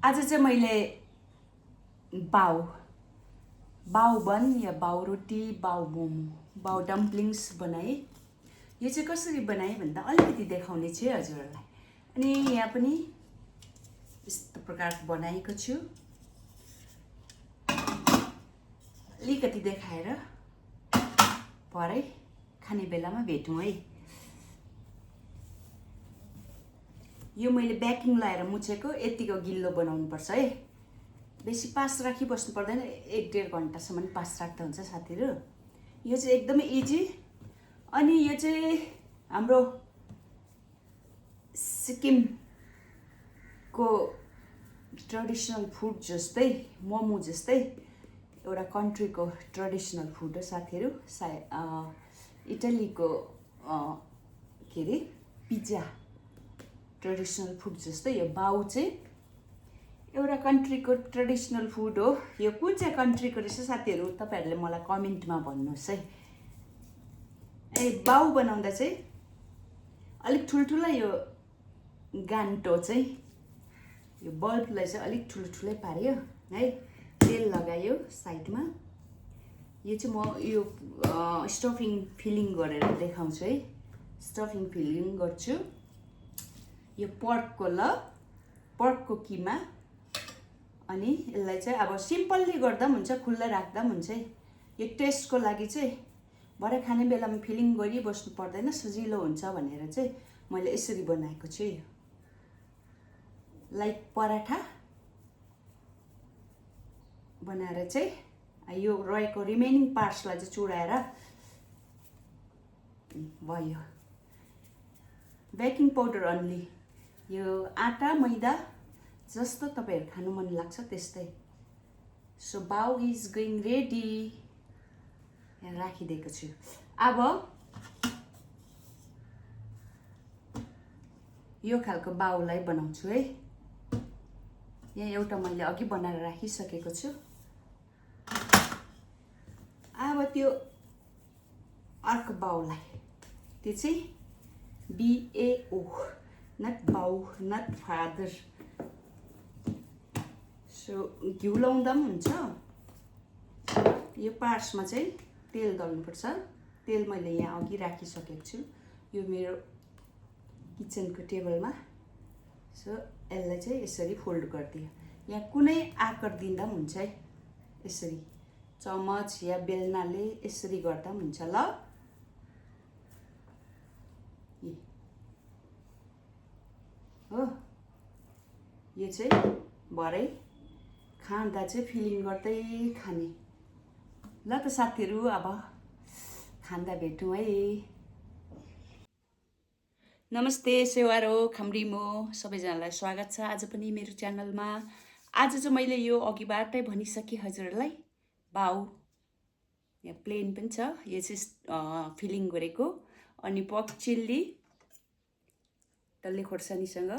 आज चाहिँ मैले बाउ बन या बाउ रोटी बाउ मोमो बाउ डम्प्लिङ्स बनाएँ। यो चाहिँ कसरी बनाएँ भन्दा अलिकति देखाउने छु हजुरहरूलाई। अनि यहाँ पनि यस्तो प्रकारको बनाएको छु, अलिकति देखाएर भरे खाने बेलामा भेटौँ है। यो मैले बेकिङ लाएर मुछेको, यतिको गिल्लो बनाउनुपर्छ है। बेसी पास राखी बस्नु पर्दैन, 1-1.5 घन्टासम्म पास राख्दा हुन्छ साथीहरू। यो चाहिँ एकदमै इजी। अनि यो चाहिँ हाम्रो सिक्किमको ट्रेडिसनल फुड जस्तै, मोमो जस्तै एउटा कन्ट्रीको ट्रेडिसनल फुड हो साथीहरू। इटलीको के अरे पिज्जा ट्रेडिसनल फुड जस्तै यो बाउ चाहिँ एउटा कन्ट्रीको ट्रेडिसनल फुड हो। यो कुन चाहिँ कन्ट्रीको रहेछ साथीहरू तपाईहरुले मलाई कमेन्टमा भन्नुहोस् है। बाउ बनाउँदा चाहिँ अलिक ठुल्ठुला यो गान्टो चाहिँ यो बल्बलाई चाहिँ अलिक ठुल्ठुलै पार्यो है। तेल लगायो साइडमा। यो चाहिँ म यो स्टफिङ फिलिङ गरेर देखाउँछु है। स्टफिङ फिलिङ गर्छु यो पर्कको किमा। अनि यसलाई चाहिँ अब सिम्पल्ली गर्दा पनि हुन्छ, खुल्ला राख्दा पनि हुन्छ है। यो टेस्टको लागि चाहिँ भरे खाने बेलामा फिलिङ गरिबस्नु पर्दैन, सजिलो हुन्छ भनेर चाहिँ मैले यसरी बनाएको छु। यो लाइक पराठा बनाएर चाहिँ यो रहेको रिमेनिङ पार्ट्सलाई चाहिँ चुडाएर भयो। बेकिङ पाउडर अन्ली, यो आटा मैदा जस्तो तपाईहरु खानु मन लाग्छ त्यस्तै। सो बाउ इज गोइङ रेडी। यहाँ राखिदिएको छु। अब यो खालको बाउलाई बनाउँछु है। यहाँ एउटा मैले अघि बनाएर राखिसकेको छु। अब त्यो अर्को बाउलाई, त्यो चाहिँ BAO, नट बाउ नट फादर। सो घिउ लाउँदा पनि हुन्छ। यो पार्ट्समा चाहिँ तेल दल्नुपर्छ। तेल मैले यहाँ अघि राखिसकेको छु यो मेरो किचनको टेबलमा। सो यसलाई चाहिँ यसरी फोल्ड गरिदियो। यहाँ कुनै आकार दिँदा पनि हुन्छ है। यसरी चमच या बेलनाले यसरी गर्दा पनि हुन्छ। ल हो, यो चाहिँ भरे खाँदा चाहिँ फिलिङ गर्दै खाने। ल त साथीहरू अब खाँदा भेटौँ है। नमस्ते, सेवारो खम्रीमो सबैजनालाई स्वागत छ आज पनि मेरो च्यानलमा। आज चाहिँ मैले यो अघिबाटै भनिसकेँ हजुरहरूलाई, बाउ यहाँ प्लेन पनि छ, यो चाहिँ फिलिङ गरेको। अनि पर्क चिल्ली डल्ले खोर्सानीसँग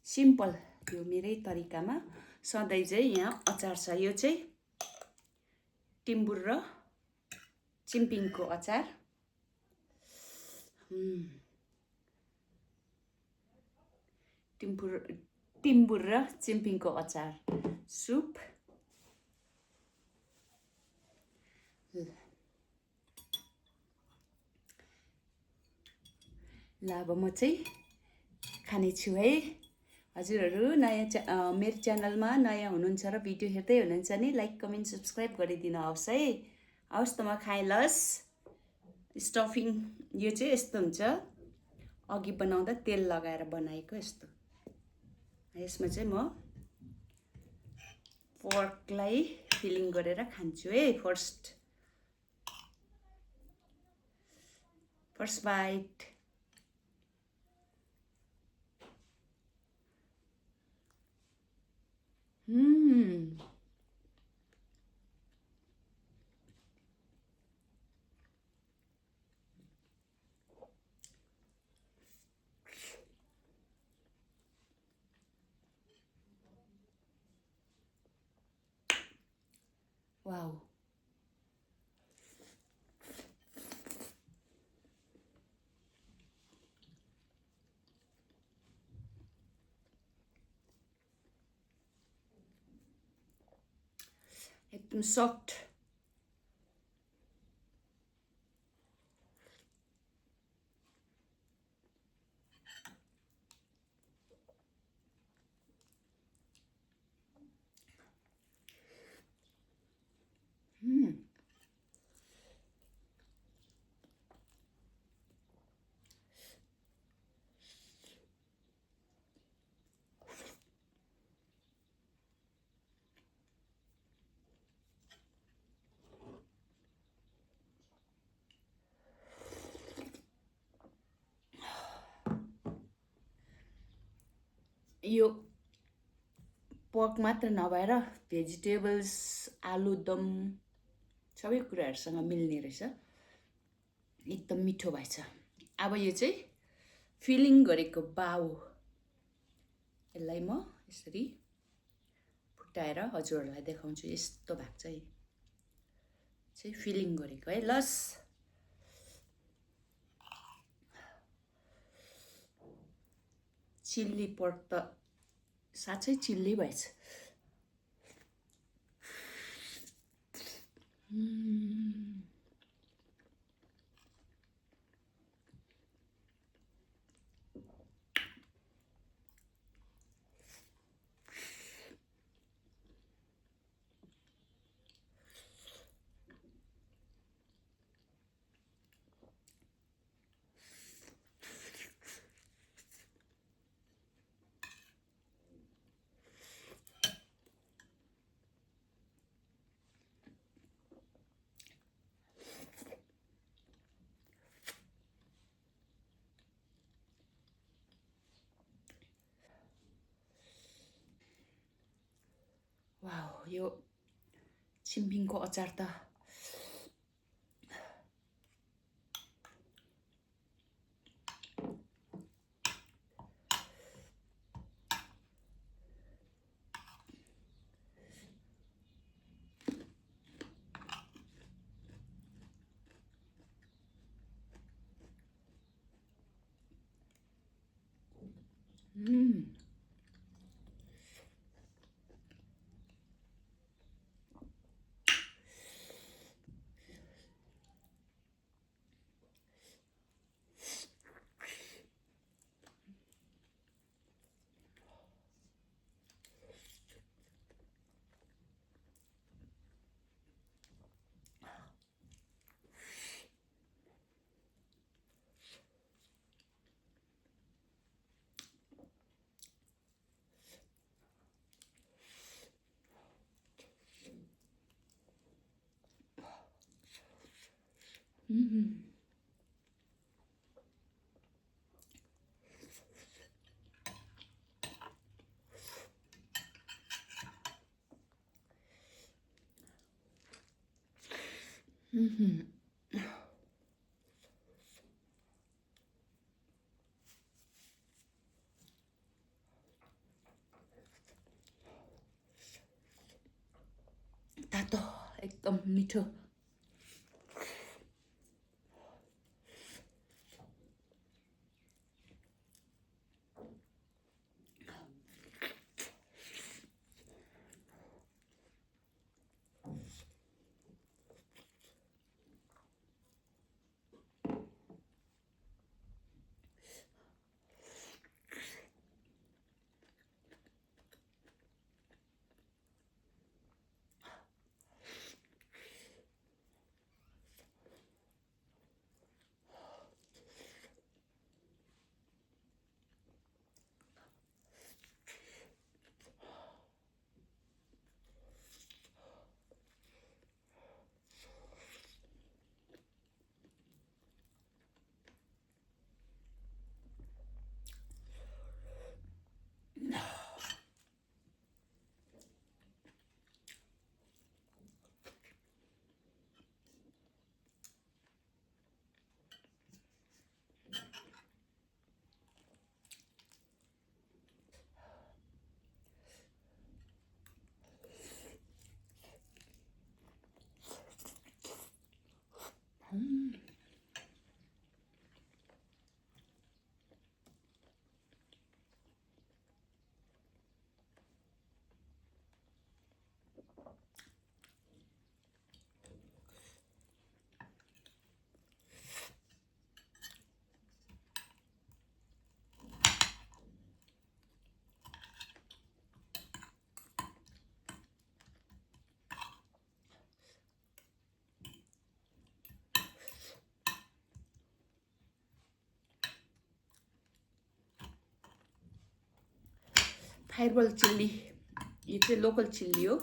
सिम्पल यो मेरै तरिकामा। सधैँ चाहिँ यहाँ अचार छ। यो चाहिँ टिम्बुर र चिम्पिङको अचार। टिम्बुर र चिम्पिङको अचार सुप। ल अब म चाहिँ खानेछु है। हजुरहरू नयाँ मेरो च्यानलमा नयाँ हुनुहुन्छ र भिडियो हेर्दै हुनुहुन्छ नि लाइक कमेन्ट सब्सक्राइब गरिदिनु होस् है। हवस् त म खाएलस्। स्टफिङ यो चाहिँ यस्तो हुन्छ, अघि बनाउँदा तेल लगाएर बनाएको यस्तो। यसमा चाहिँ म पर्कलाई फिलिङ गरेर खान्छु है। First bite. वाउ, एकदम सफ्ट। यो पर्क मात्र नभएर भेजिटेबल्स, आलुदम सबै कुराहरूसँग मिल्ने रहेछ। एकदम मिठो भएछ। अब यो चाहिँ फिलिङ गरेको बाउ, यसलाई म यसरी फुटाएर हजुरहरूलाई देखाउँछु। यस्तो भएको चाहिँ फिलिङ गरेको है। लस चिल्ली पर्क त साँच्चै चिल्ली भएछ। वाउ, यो छिम्पिङको अचार त तातो एकदम मिठो। हर्बल चिल्ली, यो चाहिँ लोकल चिल्ली हो।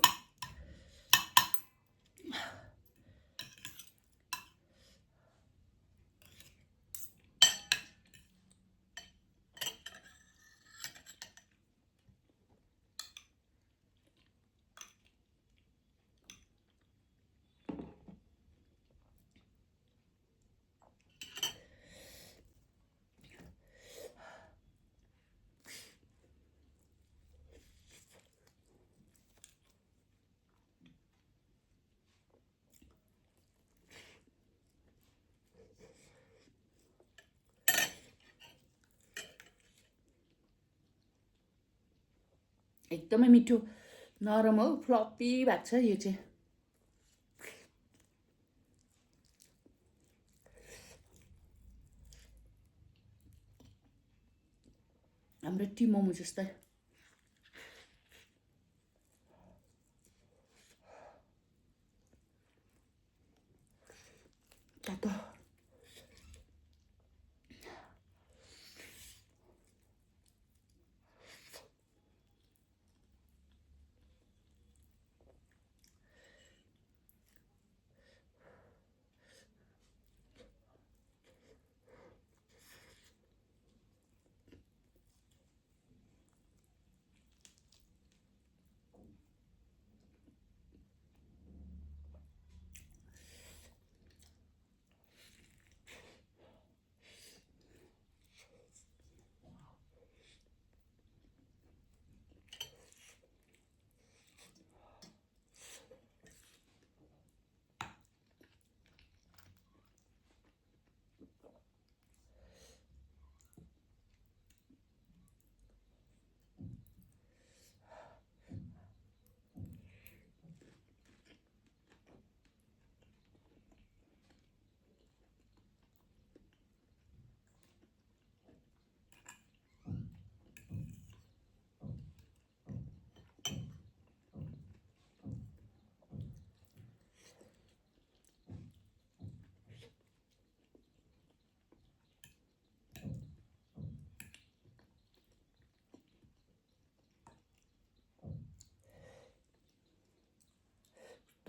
एकदमै मिठो नरम हो, फ्लपी भएको छ यो चाहिँ। हाम्रो टी मोमो जस्तै। तातो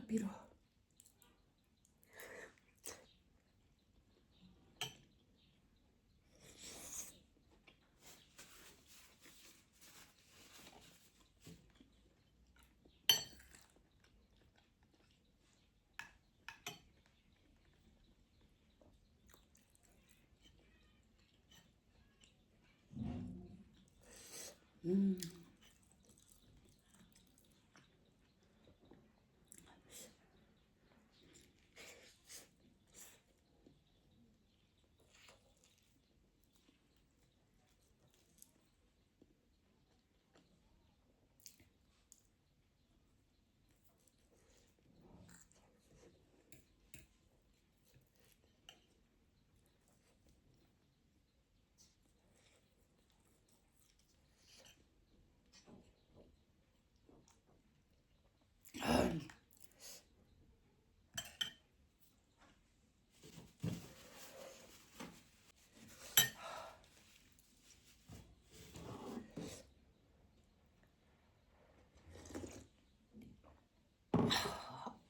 पिरो।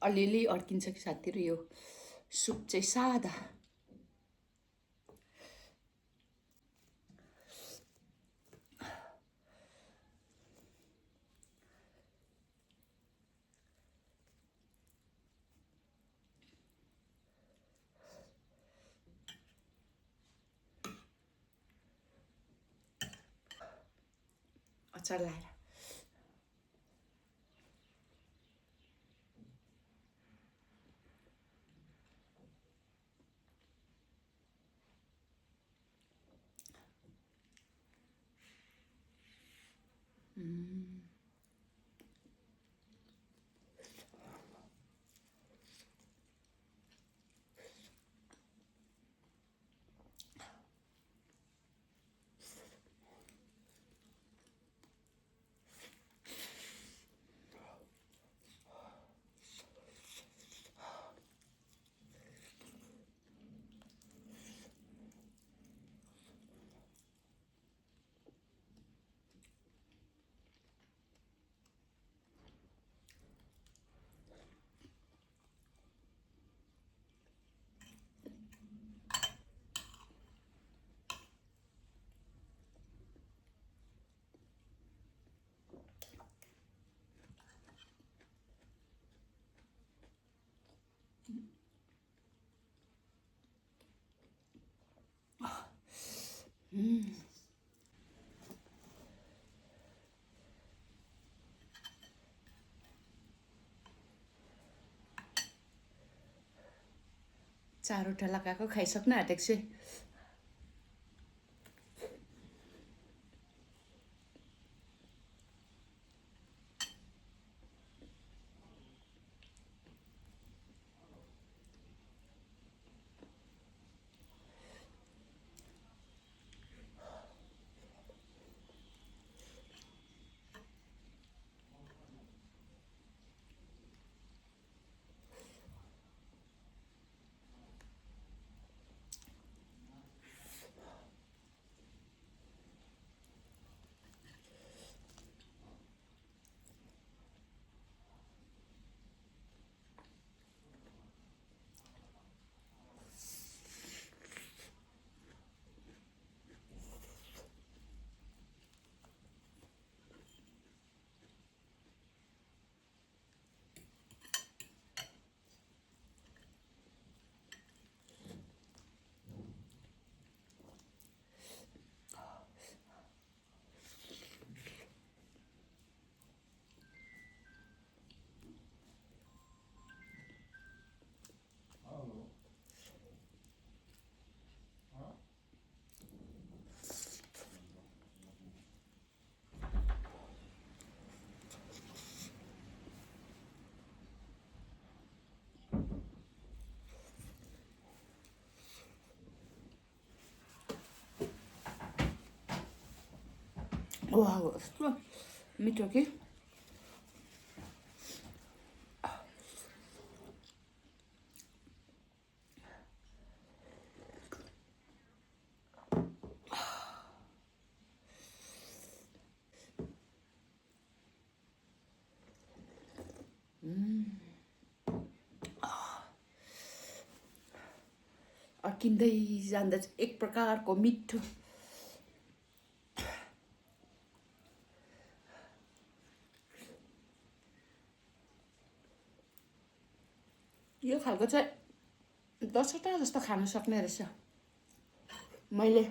अलिअलि अड्किन्छ कि साथीहरू, यो सुप चाहिँ सादा। अचार लाएर चारवटा लगाएको खाइसक्न आँटेको छु। वाह कस्तो मिठो कि अड्किँदै जाँदा एक प्रकारको मिठो यो खालको चाहिँ 10वटा जस्तो खान सक्ने रहेछ मैले।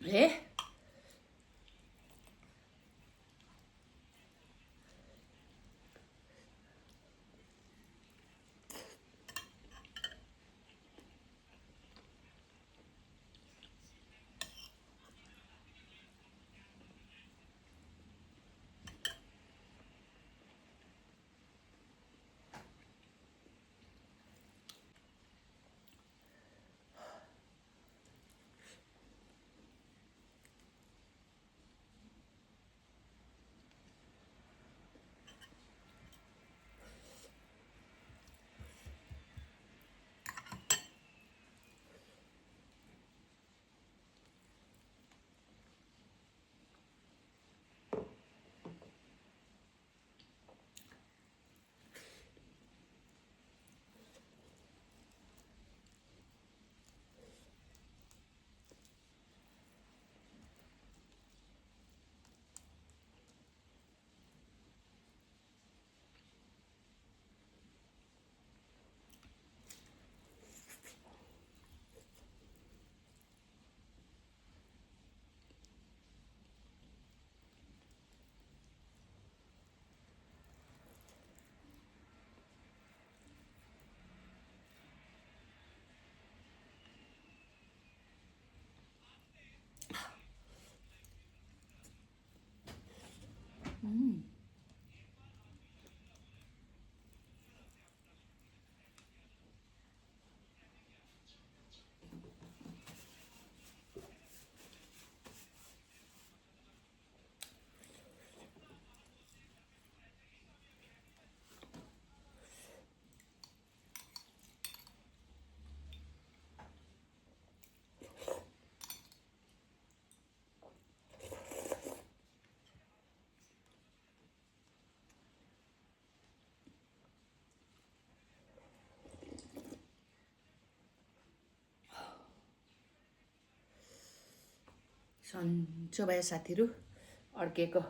हे सन्चो भयो साथीहरू अर्केको।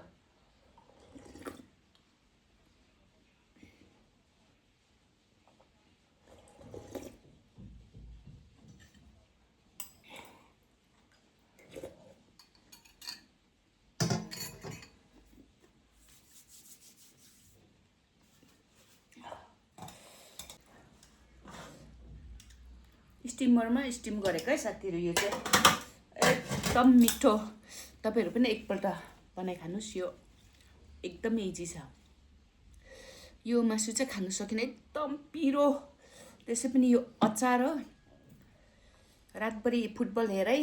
स्टिमरमा स्टिम गरेको है साथीहरू। यो चाहिँ एकदम मिठो, तपाईँहरू पनि एकपल्ट बनाइ खानुहोस्। यो एकदम इजी छ। यो मासु चाहिँ खानु सकिने एकदम पिरो, त्यसै पनि यो अचार हो। रातभरि फुटबल हेरै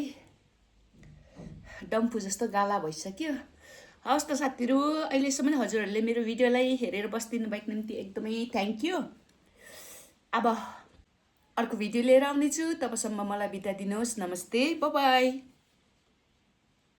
डम्फु जस्तो गाला भइसक्यो। हवस् त साथीहरू, अहिलेसम्म हजुरहरूले मेरो भिडियोलाई हेरेर बस्दिनु भएको निम्ति एकदमै थ्याङ्क यू। अब अर्को भिडियो लिएर आउनेछु, तबसम्म मलाई बिदा दिनुहोस्। नमस्ते, बाइ बाइ।